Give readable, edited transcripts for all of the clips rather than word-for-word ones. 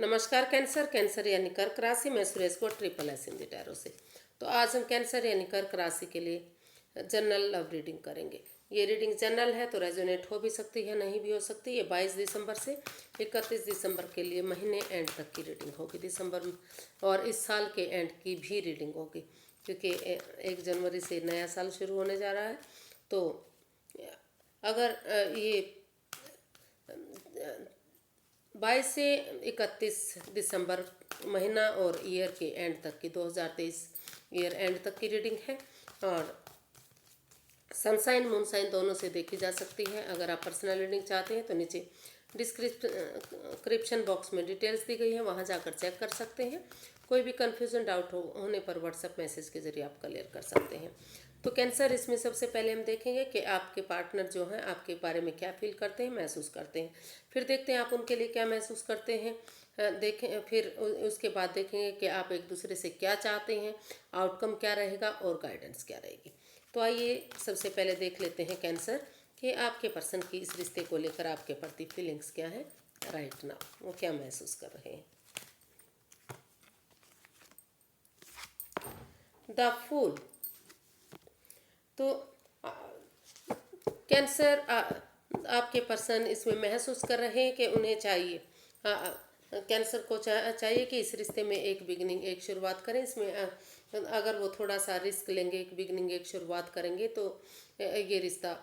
नमस्कार cancer. Cancer यानी कर्क राशि में सुरेश को ट्रिपल एस हिंदी टैरो से। तो आज हम कैंसर यानी कर्क राशि के लिए जनरल लव रीडिंग करेंगे। ये रीडिंग जनरल है तो रेजोनेट हो भी सकती है, नहीं भी हो सकती। ये 22 दिसंबर से 31 दिसंबर के लिए महीने एंड तक की रीडिंग होगी। दिसंबर में और इस साल के एंड की भी रीडिंग होगी, क्योंकि 1 जनवरी से नया साल शुरू होने जा रहा है। तो अगर ये 22 से 31 दिसंबर महीना और ईयर के एंड तक की 2023 ईयर एंड तक की रीडिंग है, और सनसाइन मूनसाइन दोनों से देखी जा सकती है। अगर आप पर्सनल रीडिंग चाहते हैं तो नीचे डिस्क्रिप्शन बॉक्स में डिटेल्स दी गई है, वहां जाकर चेक कर सकते हैं। कोई भी कन्फ्यूजन डाउट होने पर व्हाट्सएप मैसेज के जरिए आप क्लियर कर सकते हैं। तो कैंसर, इसमें सबसे पहले हम देखेंगे कि आपके पार्टनर जो हैं आपके बारे में क्या फील करते हैं, महसूस करते हैं। फिर देखते हैं आप उनके लिए क्या महसूस करते हैं। देखें, फिर उसके बाद देखेंगे कि आप एक दूसरे से क्या चाहते हैं, आउटकम क्या रहेगा और गाइडेंस क्या रहेगी। तो आइए सबसे पहले देख लेते हैं कैंसर कि आपके पर्सन की इस रिश्ते को लेकर आपके प्रति फीलिंग्स क्या है राइट नाउ, वो क्या महसूस कर रहे हैं। The fool. तो कैंसर, आपके पर्सन इसमें महसूस कर रहे हैं कि उन्हें चाहिए, कैंसर को चाहिए कि इस रिश्ते में एक बिगनिंग, एक शुरुआत करें। इसमें अगर वो थोड़ा सा रिस्क लेंगे, एक बिगनिंग, एक शुरुआत करेंगे तो ये रिश्ता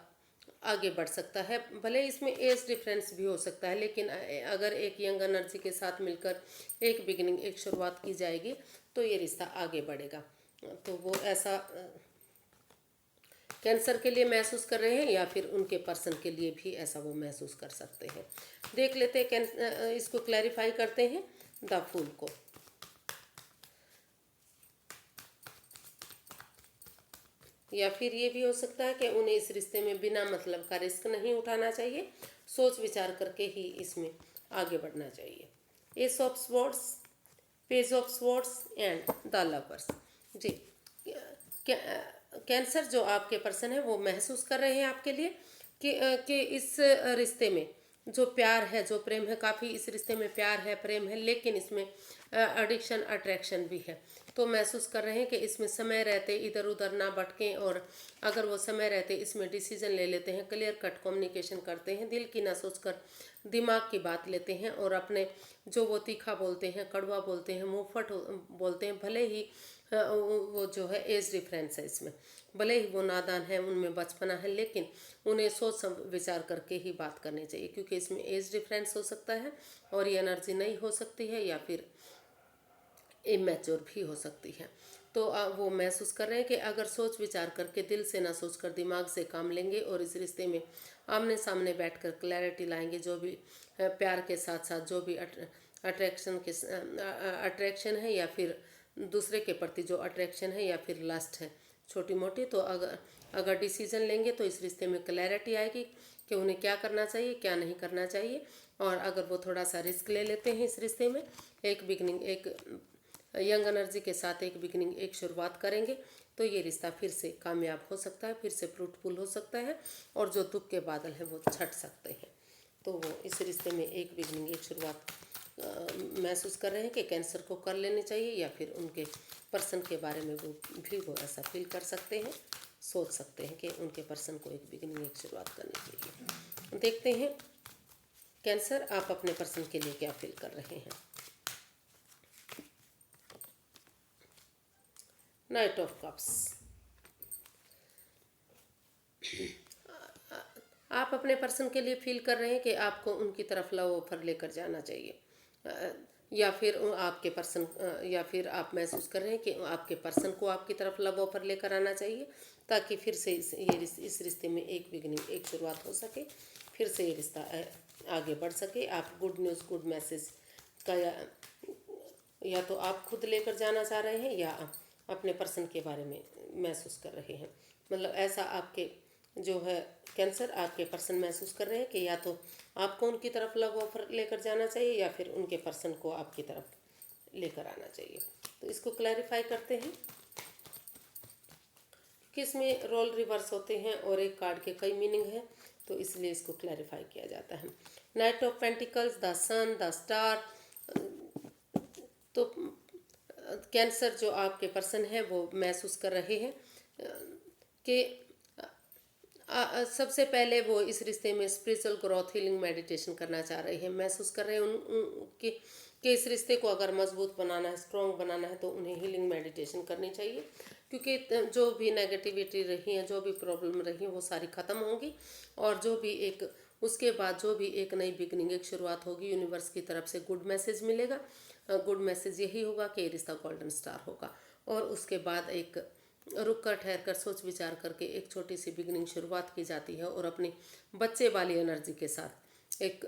आगे बढ़ सकता है। भले इसमें एज डिफरेंस भी हो सकता है, लेकिन अगर एक यंग एनर्जी के साथ मिलकर एक बिगनिंग, एक शुरुआत की जाएगी तो ये रिश्ता आगे बढ़ेगा। तो वो ऐसा कैंसर के लिए महसूस कर रहे हैं, या फिर उनके पर्सन के लिए भी ऐसा वो महसूस कर सकते हैं। देख लेते हैं, इसको क्लैरिफाई करते हैं द फूल को। या फिर ये भी हो सकता है कि उन्हें इस रिश्ते में बिना मतलब का रिस्क नहीं उठाना चाहिए, सोच विचार करके ही इसमें आगे बढ़ना चाहिए। Ace of swords, page of swords and the lovers. जी, कैंसर जो आपके पर्सन है वो महसूस कर रहे हैं आपके लिए कि इस रिश्ते में जो प्यार है, जो प्रेम है, काफ़ी इस रिश्ते में प्यार है, प्रेम है, लेकिन इसमें एडिक्शन, अट्रैक्शन भी है। तो महसूस कर रहे हैं कि इसमें समय रहते इधर उधर ना भटकें, और अगर वो समय रहते इसमें डिसीजन ले लेते हैं, क्लियर कट कम्युनिकेशन करते हैं, दिल की ना सोचकर दिमाग की बात लेते हैं, और अपने जो वो तीखा बोलते हैं, कड़वा बोलते हैं, मुंहफट बोलते हैं। भले ही वो जो है एज डिफरेंस है इसमें, भले ही वो नादान है, उनमें बचपना है, लेकिन उन्हें सोच विचार करके ही बात करनी चाहिए, क्योंकि इसमें एज डिफरेंस हो सकता है और ये एनर्जी नहीं हो सकती है, या फिर इमेच्योर भी हो सकती है। तो वो महसूस कर रहे हैं कि अगर सोच विचार करके, दिल से ना सोचकर दिमाग से काम लेंगे और इस रिश्ते में आमने सामने बैठकर क्लैरिटी लाएंगे, जो भी प्यार के साथ साथ जो भी अट्रैक्शन है, या फिर दूसरे के प्रति जो अट्रैक्शन है, या फिर लस्ट है छोटी मोटी, तो अगर डिसीजन लेंगे तो इस रिश्ते में क्लैरिटी आएगी कि उन्हें क्या करना चाहिए, क्या नहीं करना चाहिए। और अगर वो थोड़ा सा रिस्क ले लेते हैं इस रिश्ते में, एक बिगनिंग, एक यंग एनर्जी के साथ एक बिगनिंग, एक शुरुआत करेंगे, तो ये रिश्ता फिर से कामयाब हो सकता है, फिर से फ्रूटफुल हो सकता है, और जो दुख के बादल हैं वो छट सकते हैं। तो वो इस रिश्ते में एक बिगनिंग, एक शुरुआत महसूस कर रहे हैं कि कैंसर को कर लेनी चाहिए, या फिर उनके पर्सन के बारे में वो ऐसा फील कर सकते हैं, सोच सकते हैं कि उनके पर्सन को एक बिगनिंग, एक शुरुआत करनी चाहिए। देखते हैं कैंसर, आप अपने पर्सन के लिए क्या फील कर रहे हैं। Night of cups. आप अपने पर्सन के लिए फील कर रहे हैं कि आपको उनकी तरफ लव ऑफर लेकर जाना चाहिए, या फिर आपके पर्सन, या फिर आप महसूस कर रहे हैं कि आपके पर्सन को आपकी तरफ लव ऑफर लेकर आना चाहिए, ताकि फिर से इस रिश्ते में एक बिगनिंग, एक शुरुआत हो सके, फिर से ये रिश्ता आगे बढ़ सके। आप गुड न्यूज़, गुड मैसेज का या तो आप खुद लेकर जाना चाह रहे हैं, या अपने पर्सन के बारे में महसूस कर रहे हैं। मतलब ऐसा आपके जो है कैंसर, आपके पर्सन महसूस कर रहे हैं कि या तो आपको उनकी तरफ लव ऑफर लेकर जाना चाहिए, या फिर उनके पर्सन को आपकी तरफ लेकर आना चाहिए। तो इसको क्लैरिफाई करते हैं कि इसमें रोल रिवर्स होते हैं और एक कार्ड के कई मीनिंग हैं, तो इसलिए इसको क्लैरिफाई किया जाता है। Knight of pentacles, the sun, the star, तो कैंसर जो आपके पर्सन है वो महसूस कर रहे हैं कि सबसे पहले वो इस रिश्ते में स्पिरिचुअल ग्रोथ, हीलिंग, मेडिटेशन करना चाह रहे हैं। महसूस कर रहे हैं कि इस रिश्ते को अगर मजबूत बनाना है, स्ट्रॉन्ग बनाना है, तो उन्हें हीलिंग मेडिटेशन करनी चाहिए, क्योंकि जो भी नेगेटिविटी रही है, जो भी प्रॉब्लम रही है, वो सारी ख़त्म होंगी। और जो भी एक उसके बाद जो भी एक नई बिगनिंग, एक शुरुआत होगी, यूनिवर्स की तरफ से गुड मैसेज मिलेगा। गुड मैसेज यही होगा कि ये रिश्ता गोल्डन स्टार होगा। और उसके बाद एक रुक कर, ठहर कर, सोच विचार करके एक छोटी सी बिगनिंग शुरुआत की जाती है। और अपनी बच्चे वाली एनर्जी के साथ, एक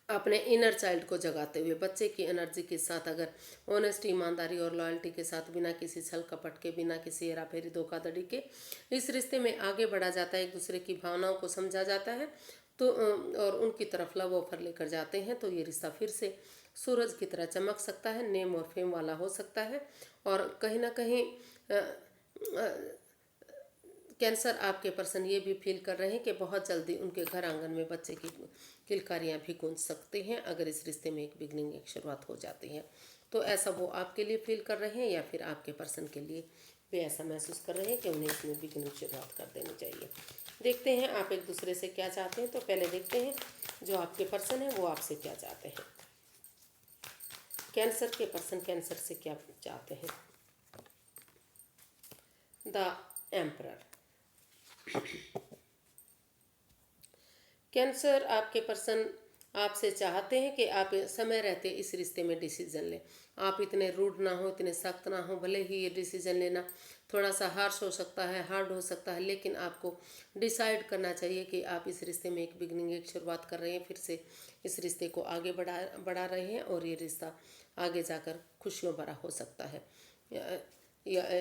अपने इनर चाइल्ड को जगाते हुए, बच्चे की एनर्जी के साथ, अगर ऑनेस्टी, ईमानदारी और लॉयल्टी के साथ, बिना किसी छल कपट के, बिना किसी हेराफेरी, धोखाधड़ी के इस रिश्ते में आगे बढ़ा जाता है, एक दूसरे की भावनाओं को समझा जाता है, तो और उनकी तरफ लव ऑफर लेकर जाते हैं, तो ये रिश्ता फिर से सूरज की तरह चमक सकता है, नेम और फेम वाला हो सकता है। और कहीं ना कहीं कैंसर आपके पर्सन ये भी फील कर रहे हैं कि बहुत जल्दी उनके घर आंगन में बच्चे की किलकारियाँ भी गूंज सकती हैं, अगर इस रिश्ते में एक बिगनिंग, एक शुरुआत हो जाती है। तो ऐसा वो आपके लिए फील कर रहे हैं, या फिर आपके पर्सन के लिए भी ऐसा महसूस कर रहे हैं कि उन्हें इसमें बिगनिंग शुरुआत कर देनी चाहिए। देखते हैं आप एक दूसरे से क्या चाहते हैं। तो पहले देखते हैं जो आपके पर्सन है वो आपसे क्या चाहते हैं। कैंसर के पर्सन कैंसर से क्या चाहते हैं। The emperor. कैंसर आपके पर्सन आपसे चाहते हैं कि आप समय रहते इस रिश्ते में डिसीजन लें। आप इतने रूड ना हो, इतने सख्त ना हो। भले ही ये डिसीजन लेना थोड़ा सा हार्श हो सकता है, हार्ड हो सकता है, लेकिन आपको डिसाइड करना चाहिए कि आप इस रिश्ते में एक बिगनिंग, एक शुरुआत कर रहे हैं, फिर से इस रिश्ते को आगे बढ़ा रहे हैं, और ये रिश्ता आगे जाकर खुशियों भरा हो सकता है। या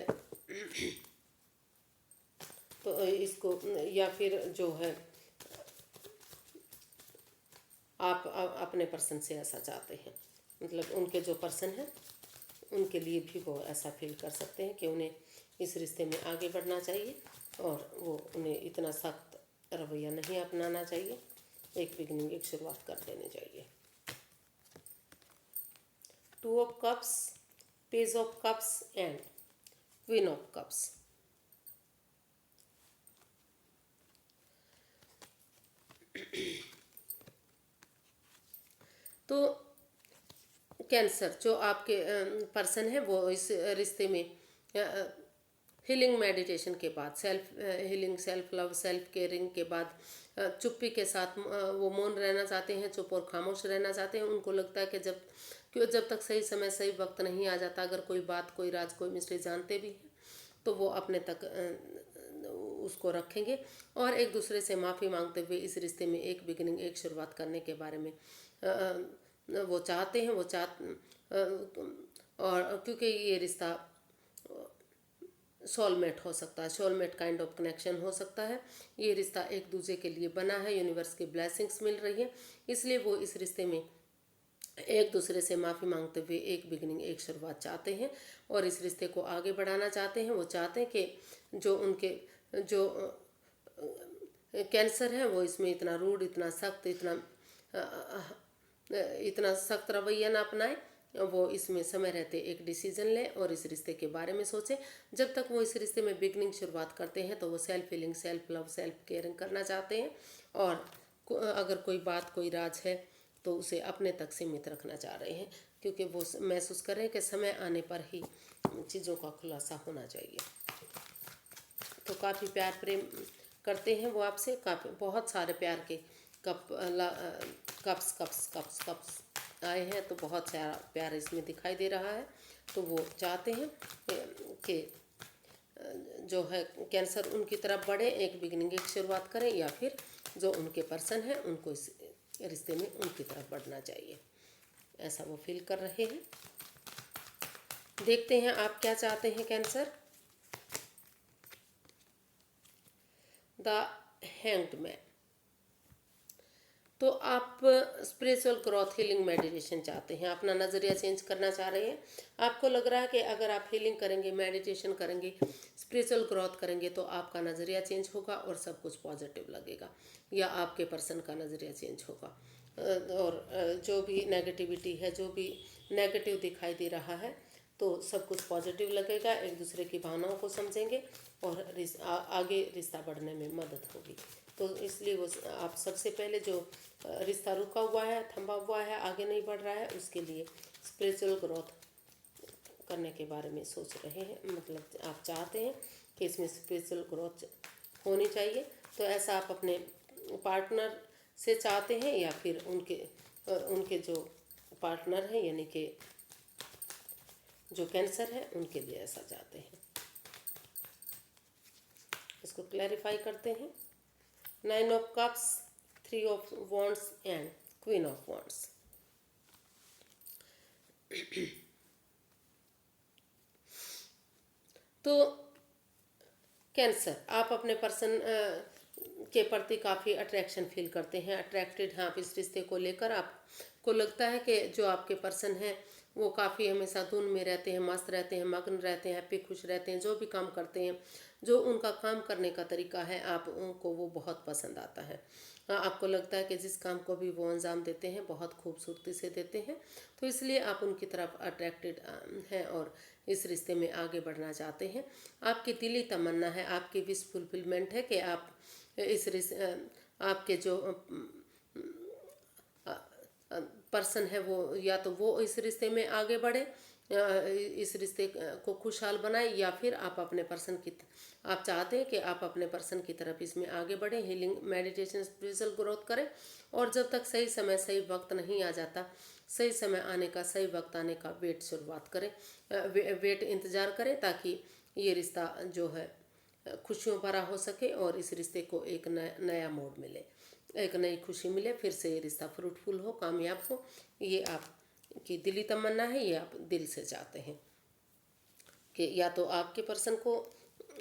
तो इसको, या फिर जो है आप अपने पर्सन से ऐसा चाहते हैं, मतलब उनके जो पर्सन हैं उनके लिए भी वो ऐसा फील कर सकते हैं कि उन्हें इस रिश्ते में आगे बढ़ना चाहिए, और वो उन्हें इतना सख्त रवैया नहीं अपनाना चाहिए, एक बिगनिंग, एक शुरुआत कर देनी चाहिए। 2 of cups, page of cups and queen of cups. तो कैंसर जो आपके पर्सन है वो इस रिश्ते में हीलिंग मेडिटेशन के बाद, self healing, self love, self caring के बाद चुप्पी के साथ वो मौन रहना चाहते हैं, चुप और खामोश रहना चाहते हैं। उनको लगता है कि जब तक सही समय, सही वक्त नहीं आ जाता, अगर कोई बात, कोई राज, कोई मिस्ट्री जानते भी हैं, तो वो अपने तक उसको रखेंगे, और एक दूसरे से माफ़ी मांगते हुए इस रिश्ते में एक बिगिनिंग, एक शुरुआत करने के बारे में वो चाहते हैं। और क्योंकि ये रिश्ता सोलमेट हो सकता है, सोलमेट काइंड ऑफ कनेक्शन हो सकता है। ये रिश्ता एक दूसरे के लिए बना है, यूनिवर्स की ब्लेसिंग्स मिल रही है, इसलिए वो इस रिश्ते में एक दूसरे से माफ़ी मांगते हुए एक बिगिनिंग, एक शुरुआत चाहते हैं, और इस रिश्ते को आगे बढ़ाना चाहते हैं। वो चाहते हैं कि जो कैंसर है वो इसमें इतना रूड, इतना सख्त, इतना सख्त रवैया ना अपनाए। वो इसमें समय रहते एक डिसीजन लें और इस रिश्ते के बारे में सोचें। जब तक वो इस रिश्ते में बिगनिंग शुरुआत करते हैं तो वो self healing, self love, self caring करना चाहते हैं, और अगर कोई बात, कोई राज है तो उसे अपने तक सीमित रखना चाह रहे हैं, क्योंकि वो महसूस कर रहे हैं कि समय आने पर ही चीज़ों का खुलासा होना चाहिए। तो काफ़ी प्यार प्रेम करते हैं वो आपसे, काफ़ी बहुत सारे प्यार के कप्स कप्स कप्स कप्स आए हैं, तो बहुत सारा प्यार इसमें दिखाई दे रहा है। तो वो चाहते हैं कि जो है कैंसर उनकी तरफ बढ़े, एक बिगिनिंग, एक शुरुआत करें, या फिर जो उनके पर्सन हैं उनको इस रिश्ते में उनकी तरफ बढ़ना चाहिए, ऐसा वो फील कर रहे हैं। देखते हैं आप क्या चाहते हैं कैंसर। The hanged man. तो आप स्पिरिचुअल ग्रोथ, हीलिंग, मेडिटेशन चाहते हैं, अपना नज़रिया चेंज करना चाह रहे हैं। आपको लग रहा है कि अगर आप हीलिंग करेंगे, मेडिटेशन करेंगे, स्पिरिचुअल ग्रोथ करेंगे, तो आपका नज़रिया चेंज होगा और सब कुछ पॉजिटिव लगेगा, या आपके पर्सन का नज़रिया चेंज होगा। और जो भी नेगेटिविटी है, जो भी नेगेटिव दिखाई दे रहा है, तो सब कुछ पॉजिटिव लगेगा। एक दूसरे की भावनाओं को समझेंगे और आगे रिश्ता बढ़ने में मदद होगी। तो इसलिए वो आप सबसे पहले जो रिश्ता रुका हुआ है, थमा हुआ है, आगे नहीं बढ़ रहा है, उसके लिए स्पिरिचुअल ग्रोथ करने के बारे में सोच रहे हैं, मतलब आप चाहते हैं कि इसमें स्पिरिचुअल ग्रोथ होनी चाहिए। तो ऐसा आप अपने पार्टनर से चाहते हैं या फिर उनके जो पार्टनर हैं, यानी कि जो कैंसर है, उनके लिए ऐसा चाहते हैं। इसको क्लैरिफाई करते हैं। 9 of cups, 3 of wands and queen of wands. तो कैंसर, आप अपने पर्सन के प्रति काफ़ी अट्रैक्शन फील करते हैं, अट्रैक्टेड हैं आप इस रिश्ते को लेकर। आपको लगता है कि जो आपके पर्सन हैं वो काफ़ी हमेशा धुन में रहते हैं, मस्त रहते हैं, मग्न रहते हैं, हैप्पी खुश रहते हैं। जो भी काम करते हैं, जो उनका काम करने का तरीका है, आप उनको वो बहुत पसंद आता है। आपको लगता है कि जिस काम को भी वो अंजाम देते हैं बहुत खूबसूरती से देते हैं, तो इसलिए आप उनकी तरफ अट्रैक्टेड हैं और इस रिश्ते में आगे बढ़ना चाहते हैं। आपकी दिली तमन्ना है, आपकी विश फुलफिलमेंट है कि आप इस रिश्ते, आपके जो पर्सन है वो या तो वो इस रिश्ते में आगे बढ़े, इस रिश्ते को खुशहाल बनाए, या फिर आप अपने पर्सन की, आप चाहते हैं कि आप अपने पर्सन की तरफ इसमें आगे बढ़ें, हीलिंग, मेडिटेशन, स्पिरिचुअल ग्रोथ करें। और जब तक सही समय, सही वक्त नहीं आ जाता, सही समय आने का, सही वक्त आने का वेट शुरुआत करें, वेट इंतज़ार करें, ताकि ये रिश्ता जो है खुशियों भरा हो सके और इस रिश्ते को एक नया मोड़ मिले, एक नई खुशी मिले, फिर से ये रिश्ता फ्रूटफुल हो, कामयाब हो। ये आपकी दिली तमन्ना है, ये आप दिल से चाहते हैं कि या तो आपके पर्सन को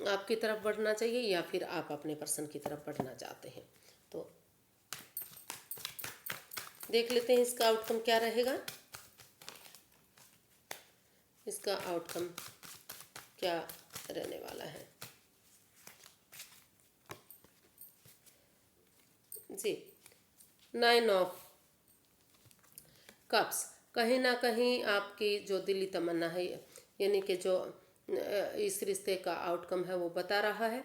आपकी तरफ बढ़ना चाहिए या फिर आप अपने पर्सन की तरफ बढ़ना चाहते हैं। तो देख लेते हैं इसका आउटकम क्या रहेगा। इसका आउटकम क्या रहने वाला है जी। 9 ऑफ कप्स, कहीं ना कहीं आपकी जो दिली तमन्ना है, यानी कि जो इस रिश्ते का आउटकम है, वो बता रहा है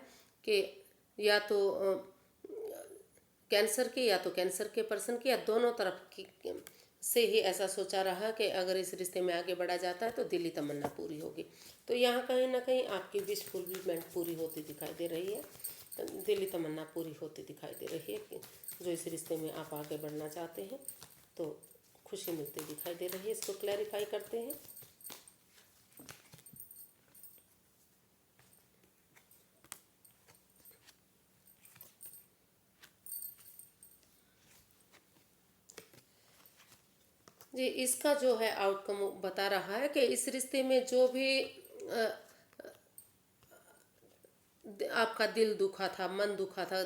कि या तो कैंसर की, या तो कैंसर के पर्सन की, या दोनों तरफ की से ही ऐसा सोचा रहा कि अगर इस रिश्ते में आगे बढ़ा जाता है तो दिली तमन्ना पूरी होगी। तो यहाँ कहीं ना कहीं आपकी विश फुलफिलमेंट पूरी होती दिखाई दे रही है, दिली तमन्ना पूरी होती दिखाई दे रही है कि जो इस रिश्ते में आप आगे बढ़ना चाहते हैं, तो खुशी मिलती दिखाई दे रही है। इसको क्लैरिफाई करते हैं। जी, इसका जो है आउटकम बता रहा है कि इस रिश्ते में जो भी आपका दिल दुखा था, मन दुखा था,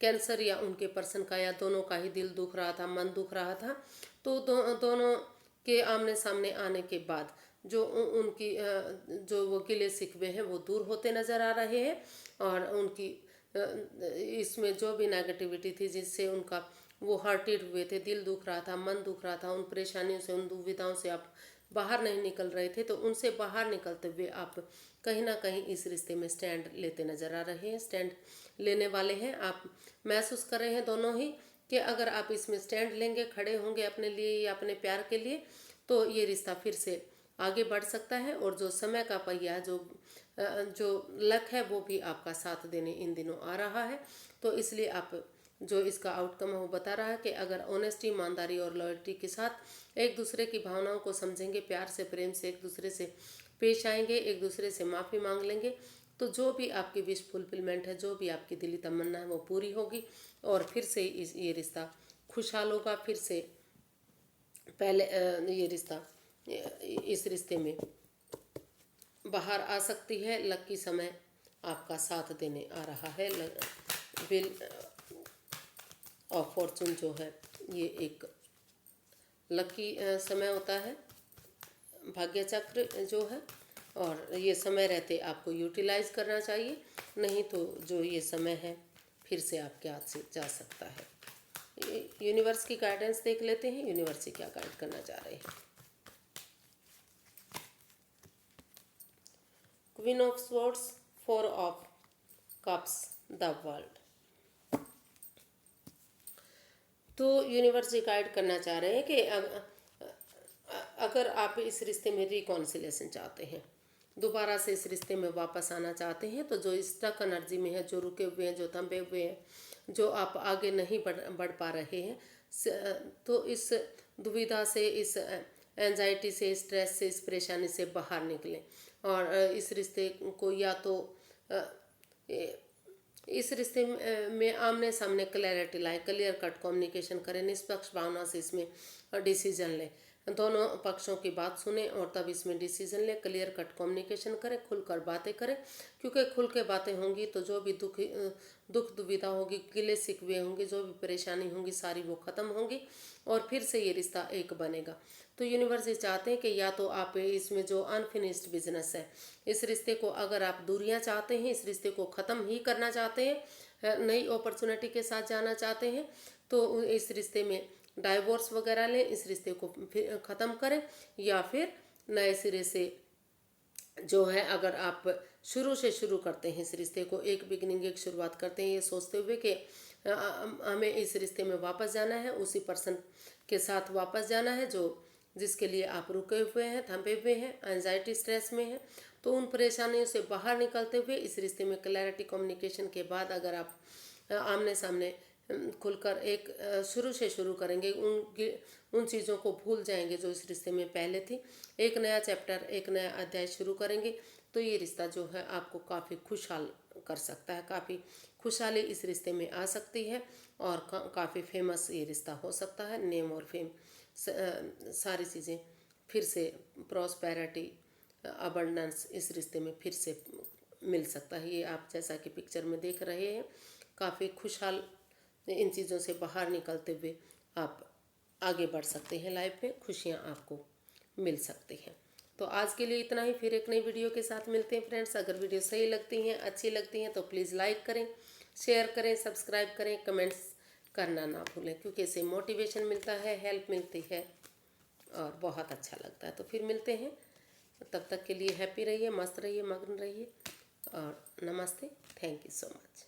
कैंसर या उनके पर्सन का, या दोनों का ही दिल दुख रहा था, मन दुख रहा था, तो दोनों के आमने सामने आने के बाद जो उनकी जो वो गिले शिकवे हैं वो दूर होते नज़र आ रहे हैं। और उनकी इसमें जो भी नेगेटिविटी थी जिससे उनका वो हर्टेड हुए थे, दिल दुख रहा था, मन दुख रहा था, उन परेशानियों से, उन दुविधाओं से आप बाहर नहीं निकल रहे थे, तो उनसे बाहर निकलते हुए आप कहीं ना कहीं इस रिश्ते में स्टैंड लेते नज़र आ रहे हैं, स्टैंड लेने वाले हैं। आप महसूस कर रहे हैं दोनों ही कि अगर आप इसमें स्टैंड लेंगे, खड़े होंगे अपने लिए या अपने प्यार के लिए, तो ये रिश्ता फिर से आगे बढ़ सकता है। और जो समय का पहिया, जो लक है, वो भी आपका साथ देने इन दिनों आ रहा है। तो इसलिए आप जो इसका आउटकम है वो बता रहा है कि अगर ऑनेस्टी, ईमानदारी और लॉयल्टी के साथ एक दूसरे की भावनाओं को समझेंगे, प्यार से, प्रेम से एक दूसरे से पेश आएंगे, एक दूसरे से माफ़ी मांग लेंगे, तो जो भी आपकी विश फुलफिलमेंट है, जो भी आपकी दिली तमन्ना है, वो पूरी होगी और फिर से ये रिश्ता खुशहाल होगा। फिर से पहले ये रिश्ता, इस रिश्ते में बाहर आ सकती है। लकी समय आपका साथ देने आ रहा है। व्हील ऑफ फॉर्चून जो है ये एक लकी समय होता है, भाग्य चक्र जो है, और ये समय रहते आपको यूटिलाइज करना चाहिए, नहीं तो जो ये समय है फिर से आपके हाथ से जा सकता है। यूनिवर्स की गाइडेंस देख लेते हैं, यूनिवर्स से क्या गाइड करना चाह रहे हैं। Queen of swords, 4 of cups, the world. तो यूनिवर्स ये गाइड करना चाह रहे हैं कि अगर आप इस रिश्ते में रिकॉन्सिलेशन चाहते हैं, दोबारा से इस रिश्ते में वापस आना चाहते हैं, तो जो स्टक एनर्जी में है, जो रुके हुए हैं, जो थंबे हुए हैं, जो आप आगे नहीं बढ़ पा रहे हैं, तो इस दुविधा से, इस एंजाइटी से, स्ट्रेस से, इस परेशानी से बाहर निकलें और इस रिश्ते को या तो इस रिश्ते में आमने सामने क्लैरिटी लाए, क्लियर कट कम्युनिकेशन करें, निष्पक्ष भावना से इसमें डिसीजन लें, दोनों पक्षों की बात सुने और तब इसमें डिसीजन लें, क्लियर कट कम्युनिकेशन करें, खुलकर बातें करें, क्योंकि खुल के बातें होंगी तो जो भी दुख दुविधा होगी, गिले शिकवे होंगे, जो भी परेशानी होंगी, सारी वो ख़त्म होंगी और फिर से ये रिश्ता एक बनेगा। तो यूनिवर्स ये चाहते हैं कि या तो आप इसमें जो अनफिनिश्ड बिजनेस है, इस रिश्ते को अगर आप दूरियां चाहते हैं, इस रिश्ते को ख़त्म ही करना चाहते हैं, नई अपॉर्चुनिटी के साथ जाना चाहते हैं, तो इस रिश्ते में डाइवोर्स वगैरह लें, इस रिश्ते को फिर ख़त्म करें, या फिर नए सिरे से जो है अगर आप शुरू से शुरू करते हैं इस रिश्ते को, एक बिगिनिंग, एक शुरुआत करते हैं ये सोचते हुए कि हमें इस रिश्ते में वापस जाना है, उसी पर्सन के साथ वापस जाना है जो जिसके लिए आप रुके हुए हैं, थंबे हुए हैं, एंजाइटी स्ट्रेस में हैं, तो उन परेशानियों से बाहर निकलते हुए इस रिश्ते में क्लैरिटी कम्युनिकेशन के बाद अगर आप आमने सामने खुलकर एक शुरू से शुरू करेंगे, उन चीज़ों को भूल जाएंगे जो इस रिश्ते में पहले थी, एक नया चैप्टर, एक नया अध्याय शुरू करेंगे, तो ये रिश्ता जो है आपको काफ़ी खुशहाल कर सकता है, काफ़ी खुशहाली इस रिश्ते में आ सकती है और काफ़ी फेमस ये रिश्ता हो सकता है, नेम और फेम सारी चीज़ें फिर से, प्रॉस्पेरिटी, अबंडेंस इस रिश्ते में फिर से मिल सकता है। ये आप जैसा कि पिक्चर में देख रहे हैं, काफ़ी खुशहाल इन चीज़ों से बाहर निकलते हुए आप आगे बढ़ सकते हैं, लाइफ में खुशियाँ आपको मिल सकती हैं। तो आज के लिए इतना ही, फिर एक नई वीडियो के साथ मिलते हैं फ्रेंड्स। अगर वीडियो सही लगती हैं, अच्छी लगती हैं तो प्लीज़ लाइक करें, शेयर करें, सब्सक्राइब करें, कमेंट्स करना ना भूलें, क्योंकि इससे मोटिवेशन मिलता है, हेल्प मिलती है और बहुत अच्छा लगता है। तो फिर मिलते हैं, तब तक के लिए हैप्पी रहिए, मस्त रहिए, मग्न रहिए और नमस्ते, थैंक यू सो मच।